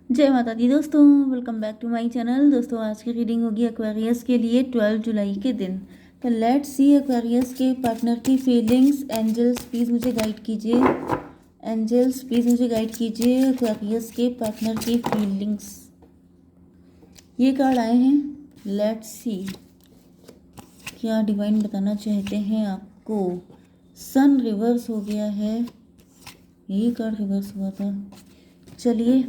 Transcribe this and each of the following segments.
जय माता दी दोस्तों, welcome back to my channel. दोस्तों आज की रीडिंग होगी एक्वेरियस के लिए 12 जुलाई के दिन। तो लेट्स सी एक्वेरियस के पार्टनर की फीलिंग्स। एंजल्स प्लीज़ मुझे गाइड कीजिए। एंजल्स प्लीज़ मुझे गाइड कीजिए एक्वेरियस के पार्टनर की फीलिंग्स। ये कार्ड आए हैं, लेट्स सी क्या डिवाइन बताना चाहते हैं आपको। सन रिवर्स हो गया है, यही कार्ड रिवर्स हुआ था। चलिए,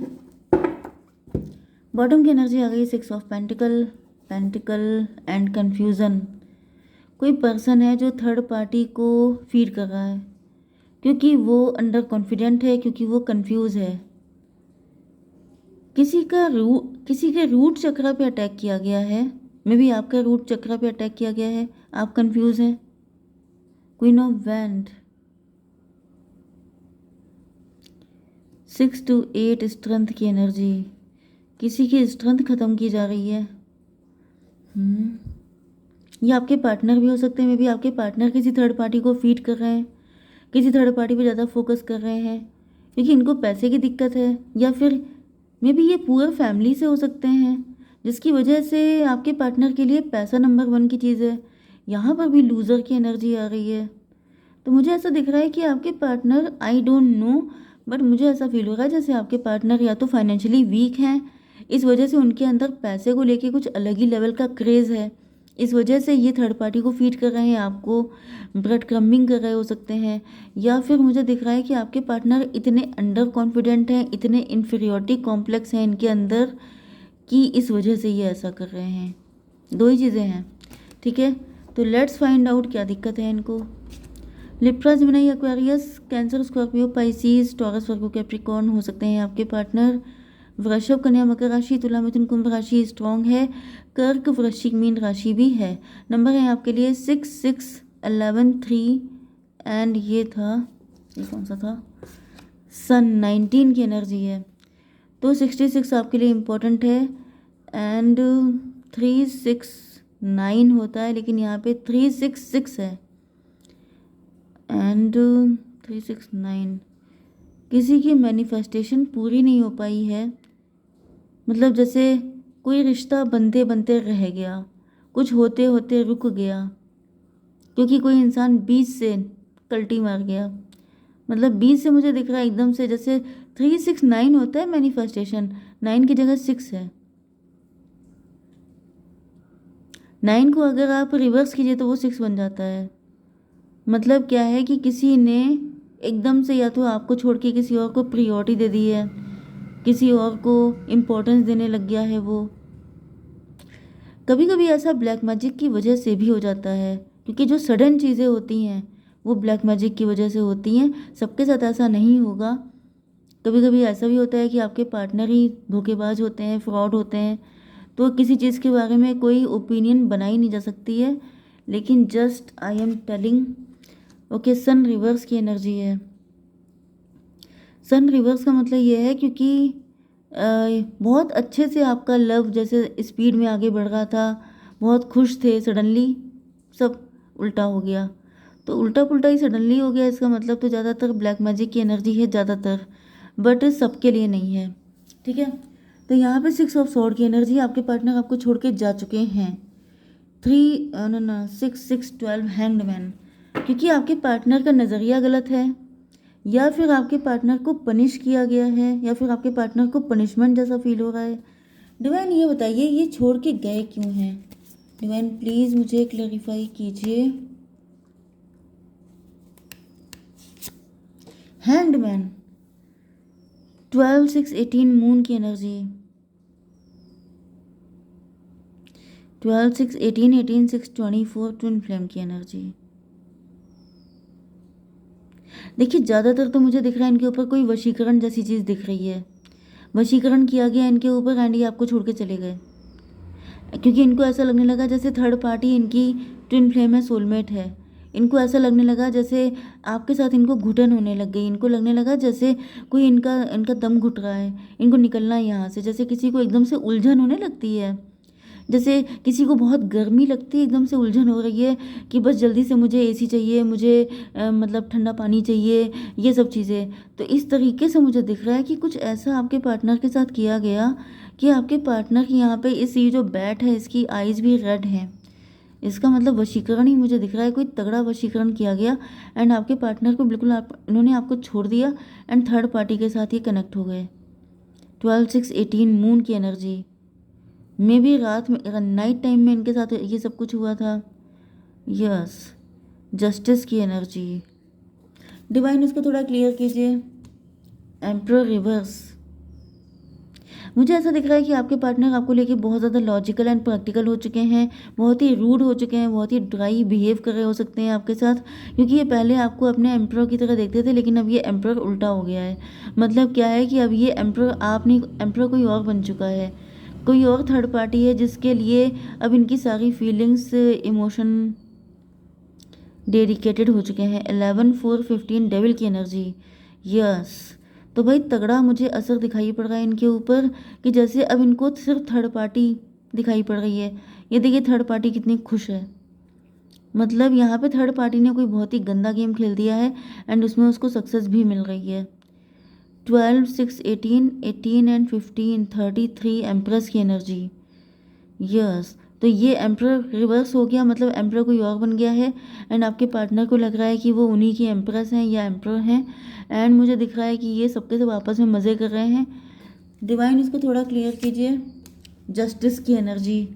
बॉटम की एनर्जी आ गई, 6 of pentacle, pentacle and confusion. कोई पर्सन है जो थर्ड पार्टी को फीड कर रहा है, क्योंकि वो अंडर कॉन्फिडेंट है, क्योंकि वो कंफ्यूज है। किसी के रूट चक्र पे अटैक किया गया है। मे बी आपका रूट चक्र पे अटैक किया गया है, आप कंफ्यूज हैं। Queen of wand, 6 to 8 strength की एनर्जी। किसी की स्ट्रेंथ ख़त्म की जा रही है। ये आपके पार्टनर भी हो सकते हैं। मे बी आपके पार्टनर किसी थर्ड पार्टी को फीड कर रहे हैं, किसी थर्ड पार्टी पे ज़्यादा फोकस कर रहे हैं, क्योंकि इनको पैसे की दिक्कत है। या फिर मे बी ये पूरा फैमिली से हो सकते हैं, जिसकी वजह से आपके पार्टनर के लिए पैसा नंबर 1 की चीज़ है। यहाँ पर भी लूज़र की एनर्जी आ रही है। तो मुझे ऐसा दिख रहा है कि आपके partner, I don't know, but मुझे ऐसा फील हो रहा है जैसे आपके पार्टनर या तो फाइनेंशियली वीक हैं, इस वजह से उनके अंदर पैसे को लेके कुछ अलग ही लेवल का क्रेज़ है। इस वजह से ये थर्ड पार्टी को फीड कर रहे हैं, आपको ब्रेड क्रम्बिंग कर रहे हो सकते हैं। या फिर मुझे दिख रहा है कि आपके पार्टनर इतने अंडर कॉन्फिडेंट हैं, इतने इन्फीरियरिटी कॉम्प्लेक्स हैं इनके अंदर, कि इस वजह से ये ऐसा कर रहे हैं। दो ही चीज़ें हैं, ठीक है। तो लेट्स फाइंड आउट क्या दिक्कत है इनको। Libra, Gemini, Aquarius, Cancer, Scorpio, Pisces, Taurus, Virgo, Capricorn हो सकते हैं आपके पार्टनर। वृषभ, कन्या, मकर राशि, तुला, मिथुन, कुंभ राशि स्ट्रॉन्ग है। कर्क, वृश्चिक, मीन राशि भी है। नंबर है आपके लिए 6, 6, 11, 3 एंड ये कौन सा था, सन 19 की एनर्जी है। तो 66 आपके लिए इम्पोर्टेंट है। एंड 3, 6, 9 होता है, लेकिन यहाँ पे 3, 6, 6 है। एंड 3, 6, 9 किसी की मैनिफेस्टेशन पूरी नहीं हो पाई है। मतलब जैसे कोई रिश्ता बनते बनते रह गया, कुछ होते होते रुक गया, क्योंकि कोई इंसान बीच से कल्टी मार गया। मतलब बीच से मुझे दिख रहा है एकदम से, जैसे 3, 6, 9 होता है मैनिफेस्टेशन, 9 की जगह 6 है। 9 को अगर आप रिवर्स कीजिए तो वो 6 बन जाता है। मतलब क्या है कि किसी ने एकदम से या तो आपको छोड़ के किसी और को प्रायोरिटी दे दी है, किसी और को इम्पोर्टेंस देने लग गया है वो। कभी कभी ऐसा ब्लैक मैजिक की वजह से भी हो जाता है, क्योंकि जो सडन चीज़ें होती हैं वो ब्लैक मैजिक की वजह से होती हैं। सबके साथ ऐसा नहीं होगा। कभी कभी ऐसा भी होता है कि आपके पार्टनर ही धोखेबाज होते हैं, फ्रॉड होते हैं। तो किसी चीज़ के बारे में कोई ओपिनियन बनाई नहीं जा सकती है, लेकिन just I am telling. Okay, sun reverse की एनर्जी है। सन रिवर्स का मतलब ये है क्योंकि बहुत अच्छे से आपका लव जैसे स्पीड में आगे बढ़ रहा था, बहुत खुश थे, सडनली सब उल्टा हो गया। तो उल्टा पुल्टा ही सडनली हो गया, इसका मतलब तो ज़्यादातर ब्लैक मैजिक की एनर्जी है ज़्यादातर, बट सबके लिए नहीं है, ठीक है। तो यहाँ पे 6 ऑफ स्वॉर्ड की एनर्जी, आपके पार्टनर आपको छोड़ के जा चुके हैं। 3 no 6, 6, 12 हैंग्ड मैन, क्योंकि आपके पार्टनर का नज़रिया गलत है, या फिर आपके पार्टनर को पनिश किया गया है, या फिर आपके पार्टनर को पनिशमेंट जैसा फील हो रहा है। डिवाइन ये बताइए, ये छोड़ के गए क्यों हैं? डिवाइन प्लीज़ मुझे क्लैरिफाई कीजिए। हैंग्ड मैन, 12, 6, 18 मून की एनर्जी। 12, 6, 18, 18, 6, 24 ट्विन फ्लेम की एनर्जी। देखिए, ज़्यादातर तो मुझे दिख रहा है इनके ऊपर कोई वशीकरण जैसी चीज़ दिख रही है। वशीकरण किया गया इनके ऊपर एंड ये आपको छोड़ के चले गए, क्योंकि इनको ऐसा लगने लगा जैसे थर्ड पार्टी इनकी ट्विन फ्लेम है, सोलमेट है। इनको ऐसा लगने लगा जैसे आपके साथ इनको घुटन होने लग गई। इनको लगने लगा जैसे कोई इनका इनका दम घुट रहा है, इनको निकलना है यहाँ से, जैसे किसी को एकदम से उलझन होने लगती है जैसे किसी को बहुत गर्मी लगती है, एकदम से उलझन हो रही है कि बस जल्दी से मुझे एसी चाहिए, मुझे मतलब ठंडा पानी चाहिए, ये सब चीज़ें। तो इस तरीके से मुझे दिख रहा है कि कुछ ऐसा आपके पार्टनर के साथ किया गया कि आपके पार्टनर की यहाँ पे इस ये जो बैट है इसकी आइज़ भी रेड हैं। इसका मतलब वशीकरण ही मुझे दिख रहा है, कोई तगड़ा वशीकरण किया गया एंड आपके पार्टनर को बिल्कुल आप इन्होंने आपको छोड़ दिया एंड थर्ड पार्टी के साथ ये कनेक्ट हो गए। 12/6/18 मून की एनर्जी में भी रात में नाइट टाइम में इनके साथ ये सब कुछ हुआ था। यस, जस्टिस की एनर्जी। डिवाइन इसको थोड़ा क्लियर कीजिए। Emperor reverse. मुझे ऐसा दिख रहा है कि आपके पार्टनर आपको लेके बहुत ज़्यादा लॉजिकल एंड प्रैक्टिकल हो चुके हैं, बहुत ही रूड हो चुके हैं, बहुत ही ड्राई बिहेव कर रहे हो सकते हैं आपके साथ, क्योंकि ये पहले आपको अपने एम्परर की तरह देखते थे, लेकिन अब ये एम्परर उल्टा हो गया है। मतलब क्या है कि अब ये एम्परर आप नहीं, एम्परर कोई और बन चुका है, कोई और थर्ड पार्टी है जिसके लिए अब इनकी सारी फीलिंग्स इमोशन डेडिकेटेड हो चुके हैं। 11/4/15 डेविल की एनर्जी। यस, तो भाई तगड़ा मुझे असर दिखाई पड़ रहा है इनके ऊपर कि जैसे अब इनको सिर्फ थर्ड पार्टी दिखाई पड़ रही है। ये देखिए थर्ड पार्टी कितनी खुश है, मतलब यहाँ पे थर्ड पार्टी ने कोई बहुत ही गंदा गेम खेल दिया है एंड उसमें उसको सक्सेस भी मिल रही है। 12/6/18 18 एंड 15 33 एम्प्रेस की एनर्जी। यस, तो ये एम्प्रर रिवर्स हो गया, मतलब एम्प्रर कोई और बन गया है एंड आपके पार्टनर को लग रहा है कि वो उन्हीं की एम्प्रेस हैं या एम्प्रर हैं एंड मुझे दिख रहा है कि ये सबके सब आपस में मज़े कर रहे हैं। डिवाइन इसको थोड़ा क्लियर कीजिए। जस्टिस की एनर्जी।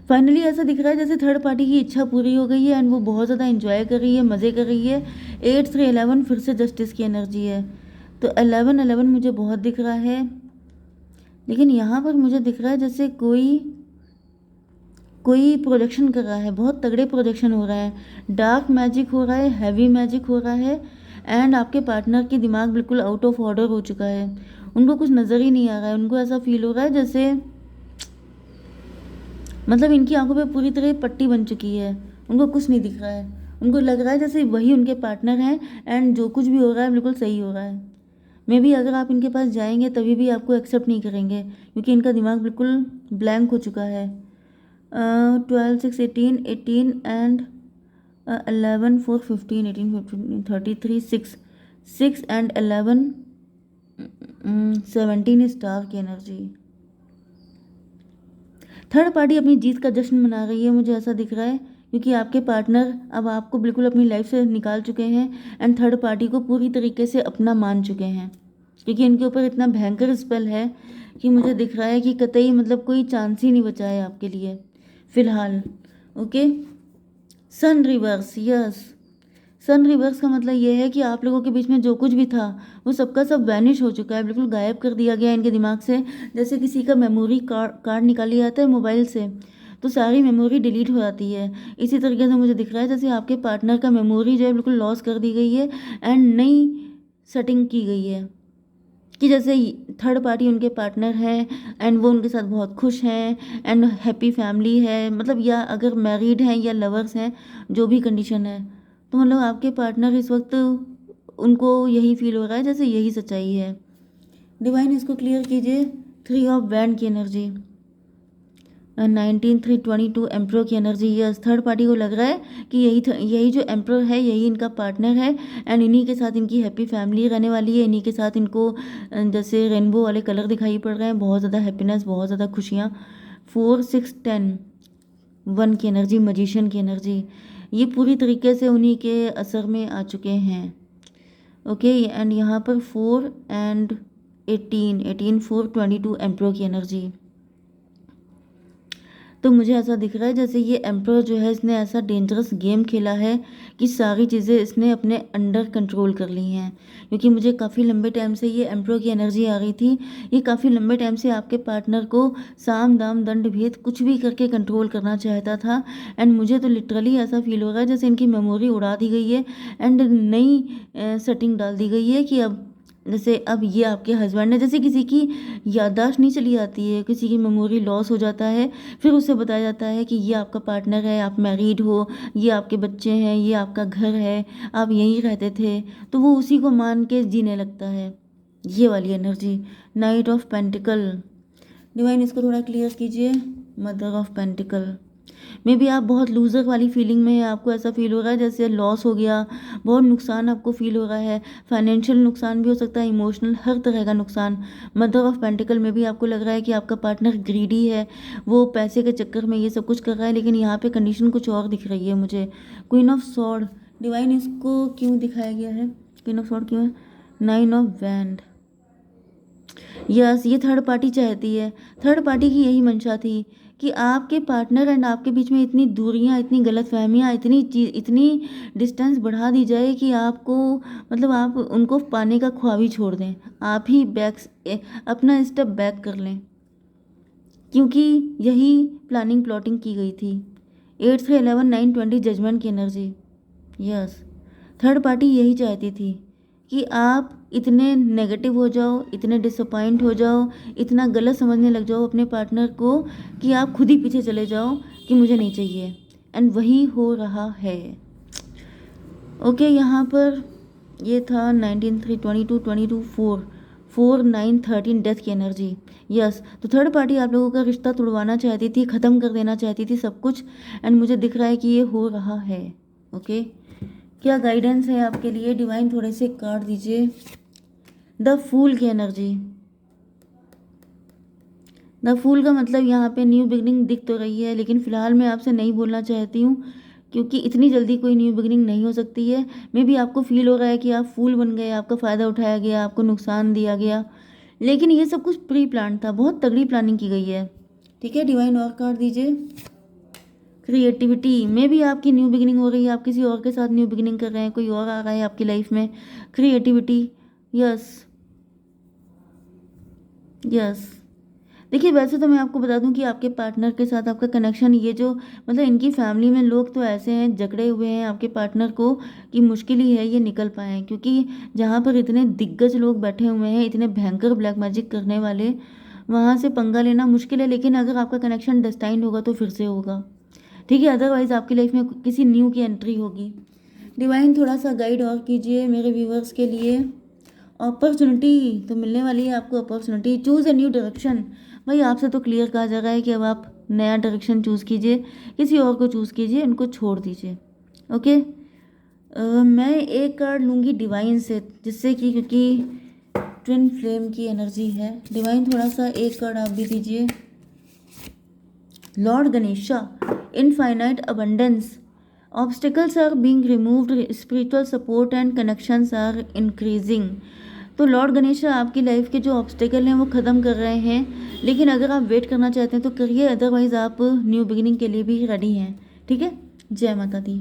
फाइनली ऐसा दिख रहा है जैसे थर्ड पार्टी की इच्छा पूरी हो गई है एंड वो बहुत ज़्यादा इंजॉय कर रही है, मज़े कर रही है। 8/3/11 फिर से जस्टिस की एनर्जी है, तो 11/11 मुझे बहुत दिख रहा है, लेकिन यहाँ पर मुझे दिख रहा है जैसे कोई कोई प्रोजेक्शन कर रहा है, बहुत तगड़े प्रोजेक्शन हो रहा है, डार्क मैजिक हो रहा है, हैवी मैजिक हो रहा है एंड आपके पार्टनर की दिमाग बिल्कुल आउट ऑफ ऑर्डर हो चुका है, उनको कुछ नज़र ही नहीं आ रहा है, उनको ऐसा फील हो रहा है जैसे मतलब इनकी आंखों पे पूरी तरह पट्टी बन चुकी है, उनको कुछ नहीं दिख रहा है, उनको लग रहा है जैसे वही उनके पार्टनर हैं एंड जो कुछ भी हो रहा है बिल्कुल सही हो रहा है। मे बी अगर आप इनके पास जाएंगे तभी भी आपको एक्सेप्ट नहीं करेंगे क्योंकि इनका दिमाग बिल्कुल ब्लैंक हो चुका है। 12/6/18 एंड 11/4/15 18 33 6 एंड 11/17 स्टार की एनर्जी। थर्ड पार्टी अपनी जीत का जश्न मना रही है, मुझे ऐसा दिख रहा है, क्योंकि आपके पार्टनर अब आपको बिल्कुल अपनी लाइफ से निकाल चुके हैं एंड थर्ड पार्टी को पूरी तरीके से अपना मान चुके हैं, क्योंकि इनके ऊपर इतना भयंकर स्पेल है कि मुझे दिख रहा है कि कतई मतलब कोई चांस ही नहीं बचा है आपके लिए फ़िलहाल। Okay, sun reverse. यस, सन रिवर्स का मतलब ये है कि आप लोगों के बीच में जो कुछ भी था वो सबका सब वैनिश हो चुका है, बिल्कुल गायब कर दिया गया है इनके दिमाग से, जैसे किसी का मेमोरी कार्ड निकाल लिया जाता है मोबाइल से तो सारी मेमोरी डिलीट हो जाती है। इसी तरीके से मुझे दिख रहा है जैसे आपके पार्टनर का मेमोरी जो है बिल्कुल लॉस कर दी गई है एंड नई सेटिंग की गई है कि जैसे थर्ड पार्टी उनके पार्टनर हैं एंड वो उनके साथ बहुत खुश हैं एंड हैप्पी फैमिली है, मतलब या अगर मैरिड हैं या लवर्स हैं, जो भी कंडीशन है, तो मतलब आपके पार्टनर इस वक्त उनको यही फील हो रहा है जैसे यही सच्चाई है। डिवाइन इसको क्लियर कीजिए। 3 ऑफ वैंड की एनर्जी। 19/3/22 एम्प्रर की एनर्जी। यस, थर्ड पार्टी को लग रहा है कि यही जो एम्प्रर है यही इनका पार्टनर है एंड इन्हीं के साथ इनकी हैप्पी फैमिली रहने वाली है, इन्हीं के साथ इनको जैसे रेनबो वाले कलर दिखाई पड़ रहे हैं, बहुत ज़्यादा हैप्पीनेस, बहुत ज़्यादा खुशियाँ। 4/6/10 1 की एनर्जी, मजिशियन की एनर्जी। ये पूरी तरीके से उन्हीं के असर में आ चुके हैं। ओके, एंड यहाँ पर 4/18 एम्प्रर की एनर्जी। तो मुझे ऐसा दिख रहा है जैसे ये एम्प्रर जो है इसने ऐसा डेंजरस गेम खेला है कि सारी चीज़ें इसने अपने अंडर कंट्रोल कर ली हैं, क्योंकि मुझे काफ़ी लंबे टाइम से ये एम्प्रर की एनर्जी आ रही थी। ये काफ़ी लंबे टाइम से आपके पार्टनर को साम दाम दंड भेद कुछ भी करके कंट्रोल करना चाहता था एंड मुझे तो लिटरली ऐसा फील हो रहा है जैसे इनकी मेमोरी उड़ा दी गई है एंड नई सेटिंग डाल दी गई है कि अब जैसे अब ये आपके हस्बैंड है, जैसे किसी की याददाश्त नहीं चली जाती है, किसी की मेमोरी लॉस हो जाता है, फिर उसे बताया जाता है कि ये आपका पार्टनर है, आप मैरिड हो, ये आपके बच्चे हैं, ये आपका घर है, आप यहीं रहते थे, तो वो उसी को मान के जीने लगता है। ये वाली energy. Night of pentacle. Divine इसको थोड़ा क्लियर कीजिए। Mother of pentacle, may be आप बहुत लूज़र वाली फीलिंग में है, आपको ऐसा फील हो रहा है जैसे लॉस हो गया, बहुत नुकसान आपको फील हो रहा है, फाइनेंशियल नुकसान भी हो सकता है, इमोशनल, हर तरह का नुकसान। मदर ऑफ पेंटिकल में भी आपको लग रहा है कि आपका पार्टनर ग्रीडी है, वो पैसे के चक्कर में ये सब कुछ कर रहा है, लेकिन यहाँ पे कंडीशन कुछ और दिख रही है मुझे। क्वीन ऑफ सॉर्ड, डिवाइन इसको क्यों दिखाया गया है, क्वीन ऑफ सॉर्ड क्यों है? नाइन ऑफ वैंड, यस, ये थर्ड पार्टी चाहती है, थर्ड पार्टी की यही मंशा थी कि आपके पार्टनर एंड आपके बीच में इतनी दूरियां, इतनी गलतफहमियां, इतनी डिस्टेंस बढ़ा दी जाए कि आपको, मतलब आप उनको पाने का ख्वाब ही छोड़ दें, आप ही अपना स्टेप बैक कर लें, क्योंकि यही प्लानिंग प्लॉटिंग की गई थी। 8 से 11 9 20 जजमेंट की एनर्जी, यस, थर्ड पार्टी यही चाहती थी कि आप इतने नेगेटिव हो जाओ, इतने डिसअपॉइंट हो जाओ, इतना गलत समझने लग जाओ अपने पार्टनर को कि आप खुद ही पीछे चले जाओ कि मुझे नहीं चाहिए, एंड वही हो रहा है। ओके, यहाँ पर ये था 19 3 22 22 4 4 9 13 डेथ की एनर्जी, यस। तो थर्ड पार्टी आप लोगों का रिश्ता तोड़वाना चाहती थी, ख़त्म कर देना चाहती थी सब कुछ, एंड मुझे दिख रहा है कि ये हो रहा है। ओके, क्या गाइडेंस है आपके लिए? डिवाइन थोड़े से कार्ड दीजिए। द फूल की एनर्जी, द फूल का मतलब यहाँ पे न्यू बिगनिंग दिख तो रही है, लेकिन फ़िलहाल मैं आपसे नहीं बोलना चाहती हूँ, क्योंकि इतनी जल्दी कोई न्यू बिगनिंग नहीं हो सकती है। मे बी आपको फील हो रहा है कि आप फूल बन गए, आपका फ़ायदा उठाया गया, आपको नुकसान दिया गया, लेकिन ये सब कुछ प्री प्लान था, बहुत तगड़ी प्लानिंग की गई है। ठीक है, डिवाइन और कार्ड दीजिए। क्रिएटिविटी में भी आपकी न्यू बिगिनिंग हो रही है, आप किसी और के साथ न्यू बिगिनिंग कर रहे हैं, कोई और आ रहा है आपकी लाइफ में। Creativity, yes yes. देखिए, वैसे तो मैं आपको बता दूं कि आपके पार्टनर के साथ आपका कनेक्शन, ये जो मतलब इनकी फैमिली में लोग तो ऐसे हैं, जकड़े हुए हैं आपके पार्टनर को, कि मुश्किल ही है ये निकल पाए, क्योंकि जहाँ पर इतने दिग्गज लोग बैठे हुए हैं, इतने भयंकर ब्लैक मैजिक करने वाले, वहाँ से पंगा लेना मुश्किल है। लेकिन अगर आपका कनेक्शन डेस्टाइन्ड होगा तो फिर से होगा, ठीक है, अदरवाइज़ आपकी लाइफ में किसी न्यू की एंट्री होगी। डिवाइन थोड़ा सा गाइड और कीजिए मेरे व्यूवर्स के लिए। अपॉर्चुनिटी तो मिलने वाली है आपको, opportunity, choose a new direction. भाई आपसे तो क्लियर कहा जा रहा है कि अब आप नया डायरेक्शन चूज़ कीजिए, किसी और को चूज़ कीजिए, इनको छोड़ दीजिए। ओके, मैं एक कार्ड लूँगी डिवाइन से, जिससे कि, क्योंकि ट्विन फ्लेम की एनर्जी है। डिवाइन थोड़ा सा एक कार्ड आप भी दीजिए। Lord Ganesha, infinite abundance, obstacles are being removed, spiritual support and connections are increasing. तो लॉर्ड गणेशा, आपकी लाइफ के जो ऑब्स्टिकल हैं वो ख़त्म कर रहे हैं, लेकिन अगर आप वेट करना चाहते हैं तो करिए, अदरवाइज़ आप न्यू बिगिनिंग के लिए भी रेडी हैं। ठीक है, जय माता दी।